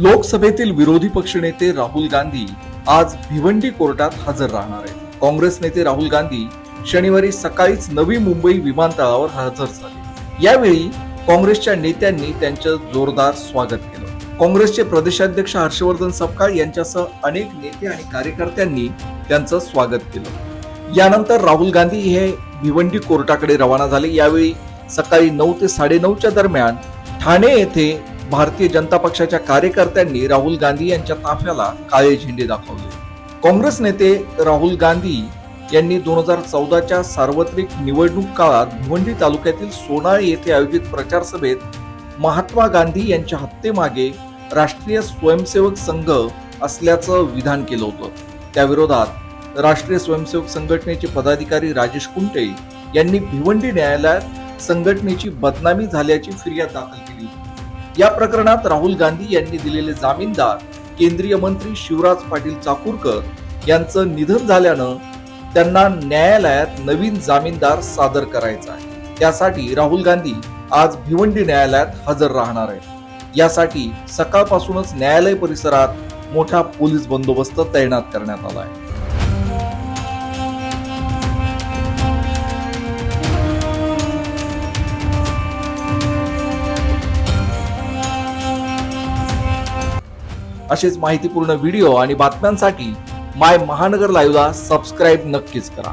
लोकसभेतील विरोधी पक्षनेते राहुल गांधी आज भिवंडी कोर्टात हजर राहणार आहेत. काँग्रेस नेते राहुल गांधी शनिवारी सकाळीच नवी मुंबई विमानतळावर हजर झाले. यावेळी काँग्रेसच्या नेत्यांनी त्यांचं जोरदार स्वागत केलं. काँग्रेसचे प्रदेशाध्यक्ष हर्षवर्धन सपकाळ यांच्यासह अनेक नेते आणि कार्यकर्त्यांनी त्यांचं स्वागत केलं. यानंतर राहुल गांधी हे भिवंडी कोर्टाकडे रवाना झाले. यावेळी सकाळी 9 ते 9:30 दरम्यान ठाणे येथे भारतीय जनता पक्षाच्या कार्यकर्त्यांनी राहुल गांधी यांच्या ताफ्याला काळे झेंडे दाखवले. काँग्रेस नेते राहुल गांधी यांनी 2014च्या सार्वत्रिक निवडणूक काळात भिवंडी तालुक्यातील सोनाळे येथे आयोजित प्रचार सभेत महात्मा गांधी यांच्या हत्येमागे राष्ट्रीय स्वयंसेवक संघ असल्याचं विधान केलं होतं. त्याविरोधात राष्ट्रीय स्वयंसेवक संघटनेचे पदाधिकारी राजेश कुंटे यांनी भिवंडी न्यायालयात संघटनेची बदनामी झाल्याची फिर्याद दाखल केली होती. या प्रकरणात राहुल गांधी यांनी दिलेले जामीनदार केंद्रीय मंत्री शिवराज पाटील चाकूरकर यांचं निधन झाल्यानं त्यांना न्यायालयात नवीन जामीनदार सादर करायचा आहे. त्यासाठी राहुल गांधी आज भिवंडी न्यायालयात हजर राहणार आहेत. यासाठी सकाळपासूनच न्यायालय परिसरात मोठा पोलीस बंदोबस्त तैनात करण्यात आला आहे. असेच माहितीपूर्ण व्हिडिओ आणि बातम्यांसाठी माय महानगर लाईव्हला सबस्क्राईब नक्कीच करा.